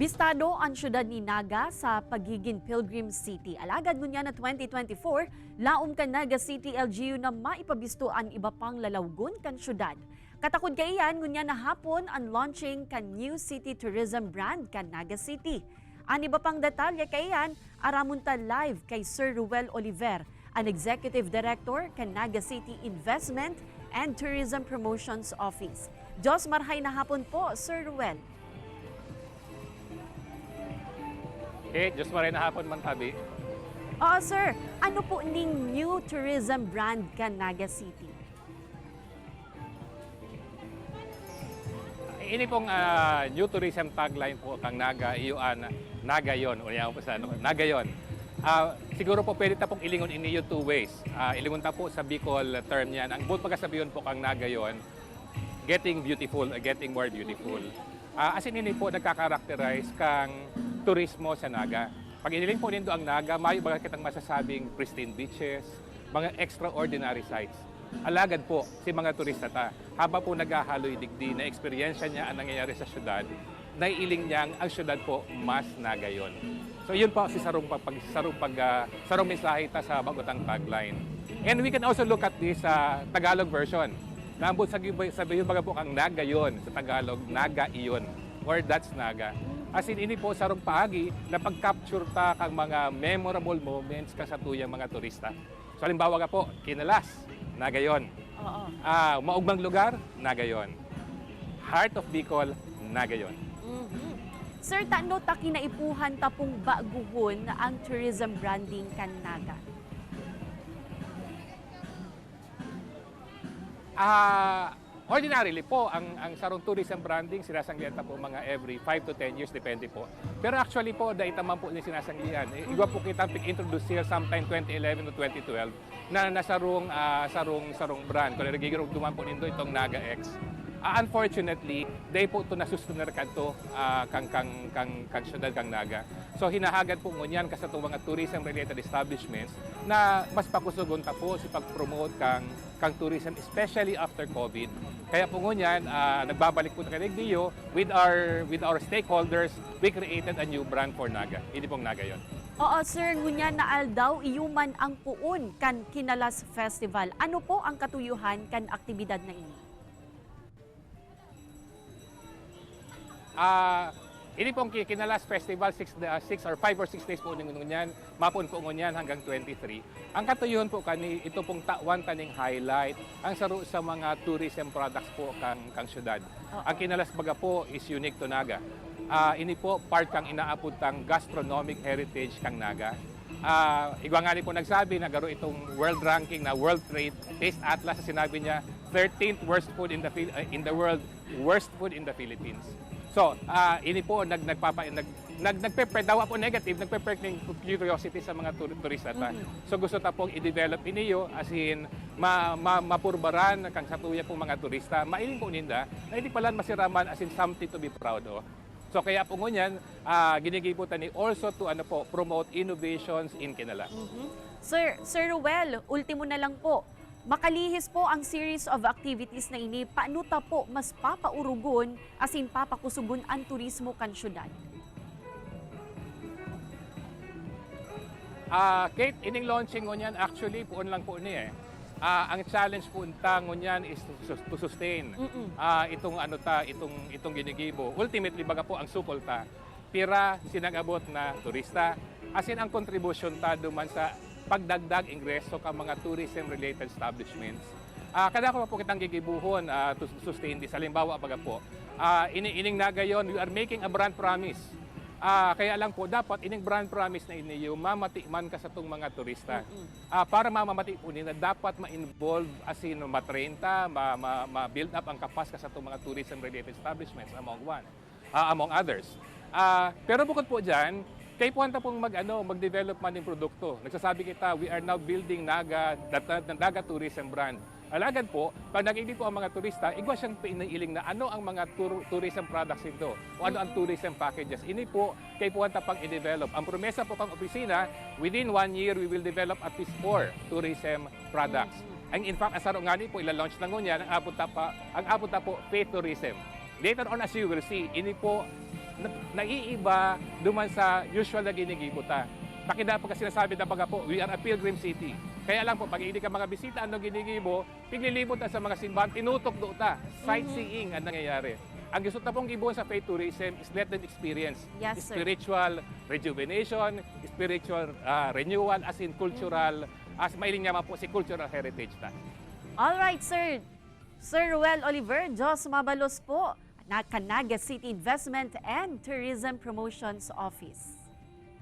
Bistado ang syudad ni Naga sa pagiging Pilgrim City. Alagad ngunya na 2024, laom kan Naga City LGU na maipabisto ang iba pang lalawgon kan syudad. Katakod kaiyan ngunya na hapon ang launching kan New City Tourism brand kan Naga City. Ang iba pang detalye kaiyan, aramunta live kay Sir Ruel Oliver, ang Executive Director kan Naga City Investment and Tourism Promotions Office. Diyos marhay na hapon po, Sir Ruel. Diyos maray na hapon man tabi. Oo, sir. Ano po ning new tourism brand kan Naga City? Ini pong new tourism tagline po kang Naga, iyon, Naga yon. O yan po sa ano, Naga yon. Siguro po pwede ta pong ilingon ini yung two ways. Ilingon ta po sa Bicol term yan. Ang buong pagkasabiyon po kang Naga yon, getting beautiful, getting more beautiful. As in ini po nagkakarakterize kang turismo sa Naga. Pag iniling po nindo ang Naga, mayo baga kitang masasabing pristine beaches, mga extraordinary sites. Alagad po si mga turista ta, haba po naghahaloy digdi na eksperyensya niya ang nangyayari sa syudad, naiiling niyang ang syudad po mas Naga yon. So yun po si sarong mensahe ta sa bagotang tagline. And we can also look at this Tagalog version. Naambot sabihin baga po ang Naga yon sa Tagalog, Naga iyon, or that's Naga. As in, ini po sarong paagi na pag-capture ta kang mga memorable moments ka sa tuyang mga turista. So, halimbawa ka po, Kinalas, Naga yon. Oo. Maugmang lugar, Naga yon. Heart of Bicol, Naga yon. Mm-hmm. Sir, tano ta kinaipuhan ta pong baguhon ang tourism branding kan Naga? Ordinarily po, ang sarong tourism branding, sinasanglian po mga every 5 to 10 years, depende po. Pero actually po, dahil man po ni sinasanglian. Iwa po kita introduce here sometime 2011 to 2012 na nasarong brand. Kung nagigirog duman po nindo itong Naga X. Unfortunately, dahil po ito nasustunar ka ito kang syudad kang Naga. So hinahagad po ngunyan kasi itong mga tourism-related establishments na mas pakusugon ta po si pag-promote kang tourism, especially after COVID. Kaya po ngunyan, nagbabalik po na kanigdiyo with our stakeholders, we created a new brand for Naga. Hindi pong Naga yon. Oo, sir, ngunya na aldaw iyuman ang puon kan Kinalas Festival. Ano po ang katuyuhan kan aktibidad na ini? Ini pong Kinalas Festival, 5 or 6 days po ngunyan, mapon po ngunyan hanggang 23. Ang katuyuhan po kani, ito pong tawan taning highlight, ang saro sa mga tourism products po kang syudad. Ang Kinalas baga po is unique to Naga. Ini po part kang inaapod tang gastronomic heritage kang Naga. Igwa nga po nagsabi na garo itong world ranking na World Trade Taste Atlas, sinabi niya 13th worst food in the world, worst food in the Philippines. So, ini po nagpe-spread daw po negative, nagpe-spread ng curiosity sa mga turista ta. So gusto ta pong i-develop iniyo as in mapurbaran kang sa tuya pong mga turista. Mailing po ninda na hindi pala masiraman as in something to be proud of. So kaya po ngunyan, ginigibutan ni also to promote innovations in Kinalas. Sir Ruel, ultimo na lang po. Makalihis po ang series of activities na ini, paano ta po mas papaurugon as in papakusugon ang turismo kan syudad? Kate, ining launching ngunyan, actually, puon lang po niya eh. Ang challenge po unta ngunyan is to sustain itong ginigibo. Ultimately, baga po ang sukol ta, pira sinagabot na turista, as in ang contribution ta duman sa pagdagdag ingreso ka mga tourism-related establishments. Kada ko po kitang gigibuhon to sustain this. Halimbawa, baga po, ining Naga yon, we are making a brand promise. Kaya lang po, dapat ining brand promise na iniyo, mamatiman ka sa itong mga turista. Para mamamati po nila, dapat ma-involve as in matrain ta, ma-build up ang kapas ka sa itong mga tourism-related establishments among others. Pero bukod po dyan, kaya po pong mag-develop man ng produkto. Nagsasabi kita, we are now building Naga tourism brand. Alagad po, pag nakikita po ang mga turista, igwa siyang pinailing na ano ang mga tourism products ito o ano ang tourism packages. Ini po, kaya po pang i-develop. Ang promesa po kang opisina, within 1 year, we will develop at least 4 tourism products. In fact, asaro nga po, ila-launch na ngunyan, ang apot po, faith tourism. Later on, as you will see, ini po naiiba duman sa usual na ginigibo ta. Pakida po kasi sinasabi na baga po, we are a pilgrim city. Kaya lang po, pag hindi ka mga bisita, ano ginigibo, piglilibot ta sa mga simbahan, tinutok do ta, sightseeing ang nangyayari. Ang gusto na pong gibuon sa faith tourism is let them experience Yes, sir. spiritual rejuvenation, spiritual renewal, as in cultural, as mailing naman po si cultural heritage ta. All right, sir. Sir Ruel Oliver, Diyos mabalos po, na Canaga City Investment and Tourism Promotions Office.